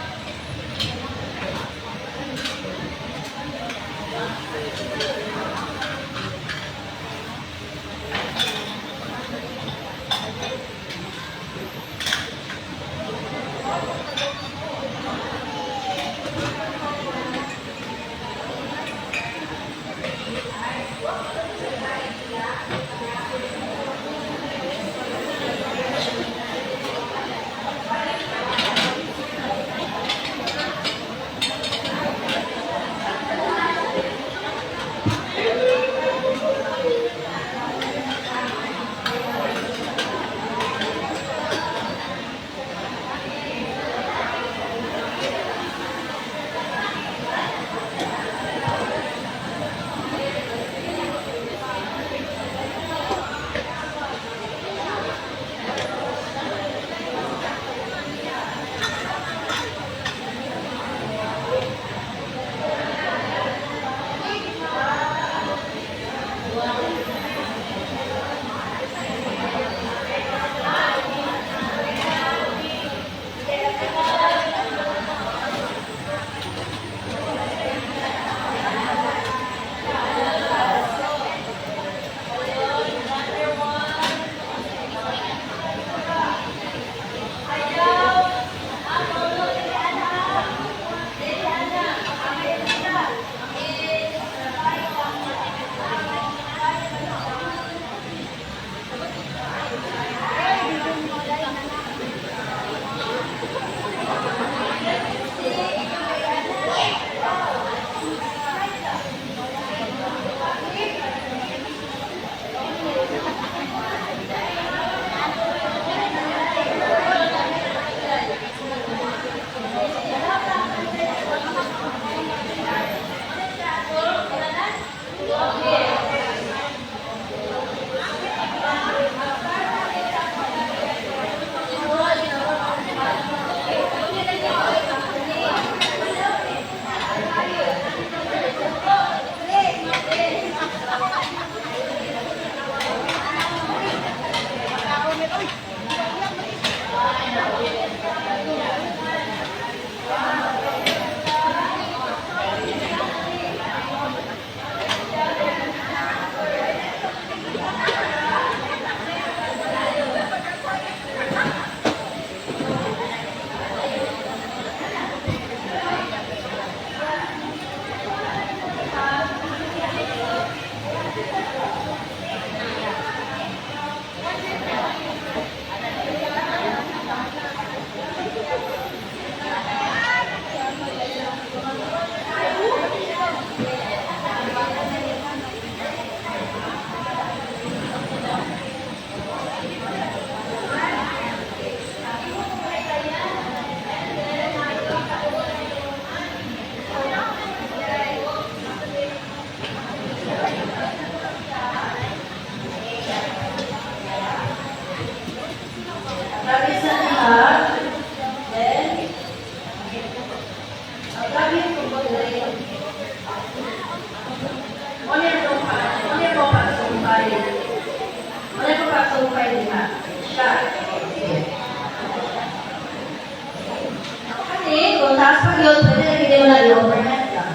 yun, pwede na hindi mo na i-overhead lang.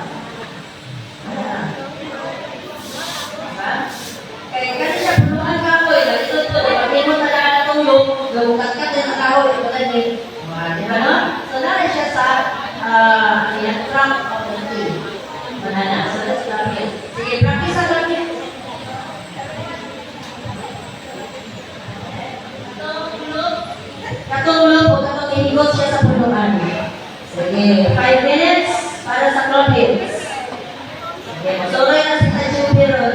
Diba? Kaya kasi siya puluhan ka ko, nalitod ko, hindi mo talaga natulog, gamukat-kat din ang tao, ito na din. Diba no? So, narin siya sa trunk of the tree. Banana. So, let's practice. Sige, practice na natin. Katulog o kapag inigot siya sa puluhan. Sige, 5 minutes para sa clock hits. Sige, masuloy na si Tajupiro.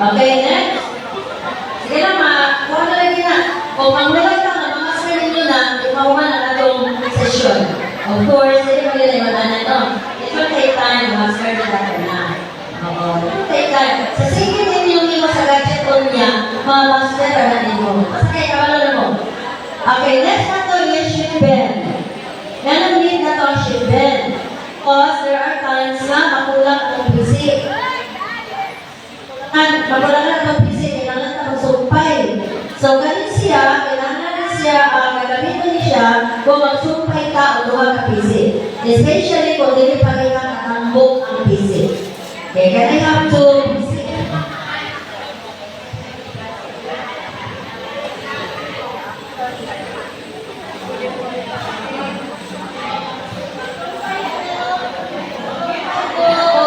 Okay, next. Sige na, kuha na lagi na. Kung panglalag lang, mamaster ninyo na, ipahuman na itong session. Of course, hindi mo yun ay na ito. It will take time, master na dati na. Oo, it will take time. Sa sige ninyo mo sa gadget on niya, mamaster na ninyo. Basta kayo, kabalo mo. Okay, next na ito yung shift bend. Yan ang need na ito, shift bend. Because there are times na makulang ang PC. Makulang na ang PC, kailangan na magsumpay. So, ganun siya, kailangan siya, gagamitin siya kung magsumpay ka o duha ka PC. Especially kung hindi pa rin nakatambok ang PC. Okay, can I have to PC?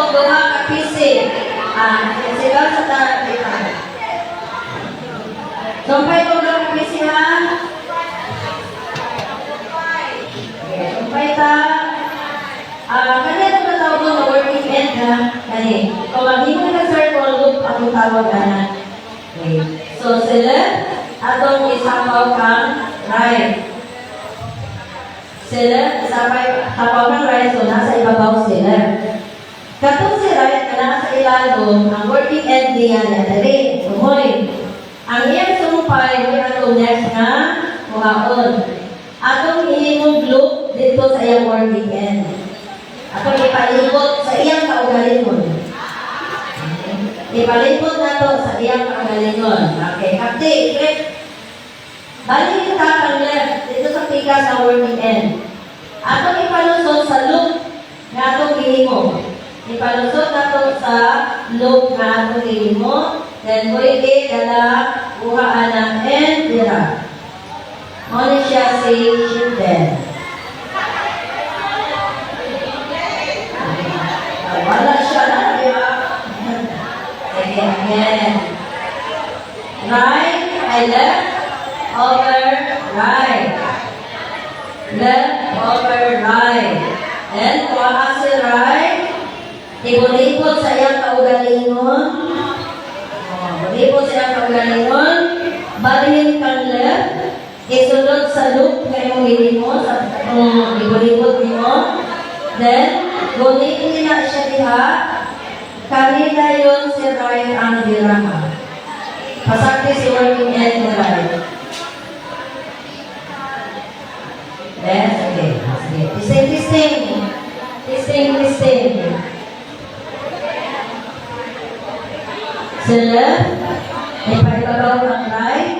Duha ka PC. Sigaw sa tarapita. Sumpay ko duha ka PC ha? Sumpay ta. Kanina ito tawag mo na working end na. Kani. Kung mag-himo na circle loop, atong tawag na. Okay. So, sila, atong isapaw kang right. Sila, isapaw kang right. So, nasa ibabaw sila. Katong si right, na nasa ilalong, ang working end niya niya dali. Sumoy. Ang iyang sumpay, yung atong next na kuhaon. Atong ihimong loop dito sa iyang working end. Atong ipalipot sa iyang kaugalingon. Ipalipot na to sa iyang kaugalingon. Okay, kapti, click. Balik yung takang left dito sa pika sa working end. Atong ipalusot sa loop na atong ihimo. Ipalusot na to sa loop na atong ihimo. Then, pwede dala, buhaan ng end, dira. Muna siya si shift bend. Wala siya na, di ba? Again. Right, I left, over, right. Left, over, right. Then, kuha si right. Ibulipot sa iyang kaugalingon. Ibulipot sa iyang kaugalingon. Balihin kang left. Isunod sa loop na yung hili mo, sa ibulipot mo. Then, gunitin na siya diha. Kanina yun si right ang diraha. Pasakti si working end ni right. Yes, okay. Testing. Sa left, may paibabaw ng right.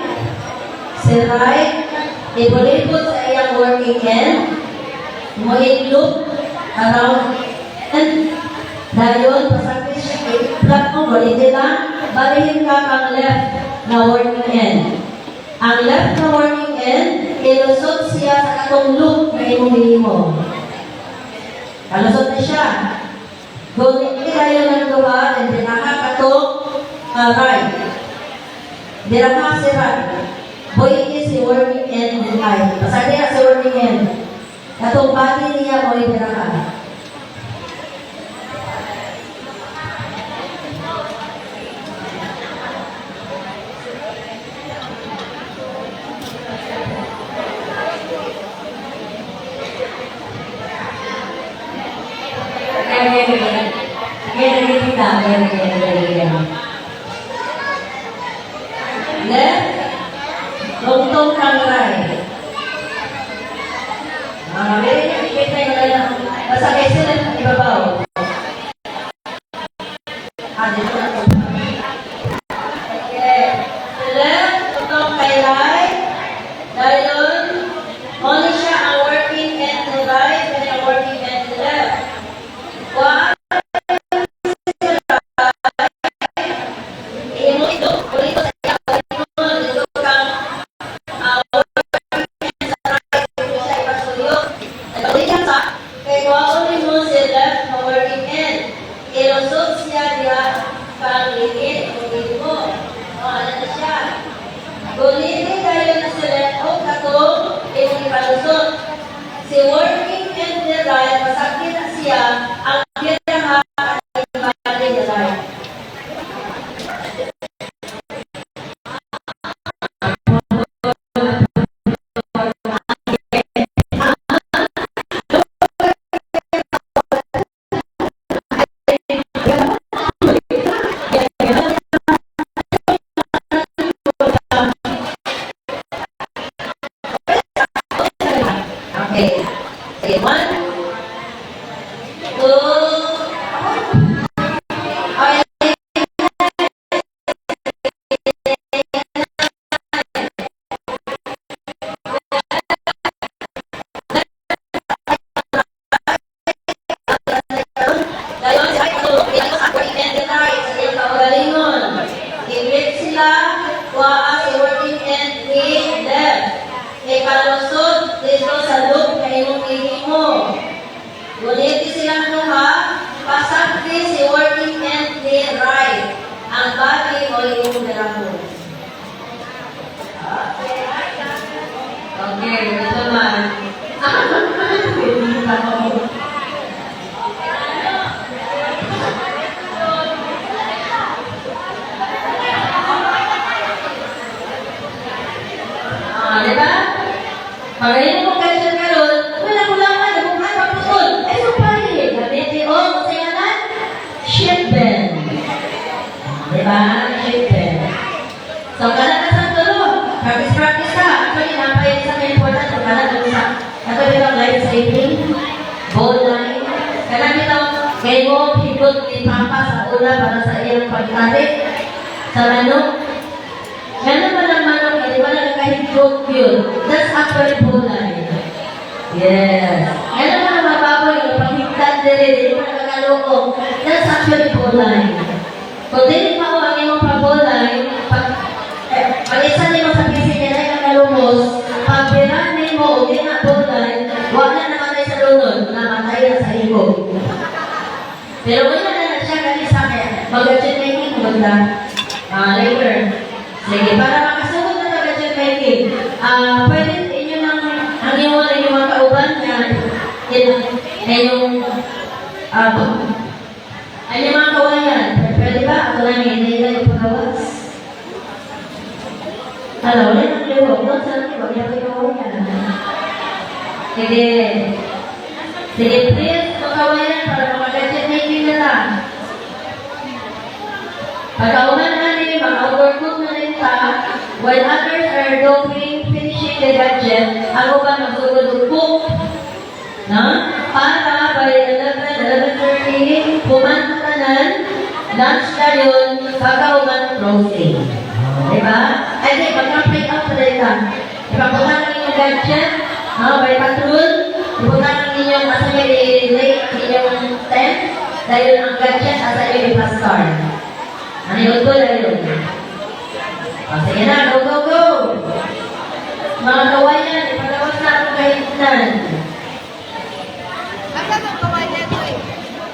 Sa right, ibulipot sa iyang working end. Muhin loop around end. Dayon, pasakti siya, i-plug mo, hindi lang, balihin ka ang left na working end. Ang left na working end, ilusot siya sa katong loop na imuhin mo. Kalusot na siya. Kung hindi kayo naggawa, and dinaka katong right. Dinaka si right. Buhin si working end ni right. Pasakti na si working end. Katong body niya mo dinaka. Left, tungtong kang right. Kita yung lang. Basta kayo sila sa ibabaw. Dito na ito. Okay. Left, tungtong kay right. Dayon, only siya ang working end to right and ang working end to left. One. Ilusot siya diya Okay. Okay, 1, 2, okay. Gayon, sa ito, ako identify sa iyong kaugalingon. I-read sila, kuha si working end ni left. Ikalusod, dito sa loop kay mong mo. Ngunit silang duha, pasakti si working end ni right. Ang body o yung diramo. Okay, ito naman. Diba? Pagayon mo kayo sa karon, wala ko lang man, kung ano pagputol. Eh, so pari, gabiti o, masayanan, shit bend. Diba? Shit bend. So, kanan ka sa tulo, practice ka. Actually, napay sa mga important, kung kanan ka sa, ito yung line saving, ball line. Kanan ito, kayo mo, higod ni Papa sa ula para sa iyong pagtarik. Sa manok. Ganun ba ng manok, di ba nagkahigod yun? That's actually ball line. Yes. Ganun ba ng mababoy, yung paghigtan din, di ba nagkakaloko? That's actually ball line. Kung din pa ko ang iyong pa-ball line, pag-isa din mo sa PC niya na yung nakalumos, pag-biran din mo, o din na ball line, huwag na namatay sa lunod, namatay na sa iko. Pero wala na siya kanisa kaya, mag-gadget making, maganda. Later. Sige, para makasagot na mag-gadget making, pwede inyo ng ang inyong mga kauban na yung ano yung mga kawayan? Pwede ba? Ako lang hindi lang yung pagawas. Alam mo, yung liwag doon sa liwag, yung kawayan. Sige. Sige, please, mga kawayan, para mag-gadget making na lang. Pagkauman natin, mag-overcook na rin ka, while others are doing, finishing the gadget, ako ba mag-overcook? No? Para by 11:30, pumanto ka nan, lunch na yun, pagkauman closing. Diba? Ay, di, pagka-play out na rin ka. Ipapunta ng inyong gadget, by patrol, ipunta ng inyong masaya i-relate ang inyong tent, dahil ang gadget asa yung ipa-star. Ano yun ko na yun? O, sige na, go, go, go! Mga kawayan, ipagawas na akong kahinan. Asan ang kawayan ko eh?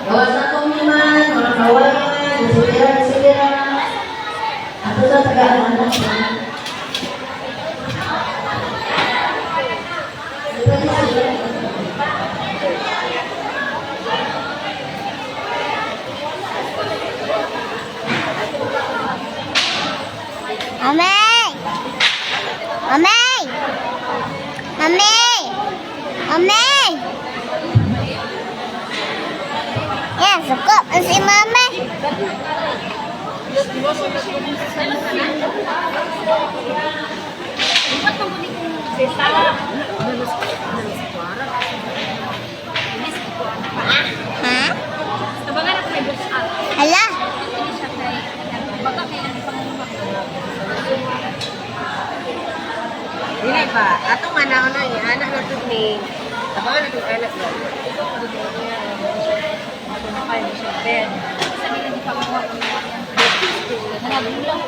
Gawas na akong himan, mga kawayan, isilira. Ato sa tagaan na siya. Amay! Amay! Amay! Amay! Yan, suko. Si Mama. Ha? Hala? Dili ba? Atong anak na anak na ito ni abangan na itong anak na. Mga bulang.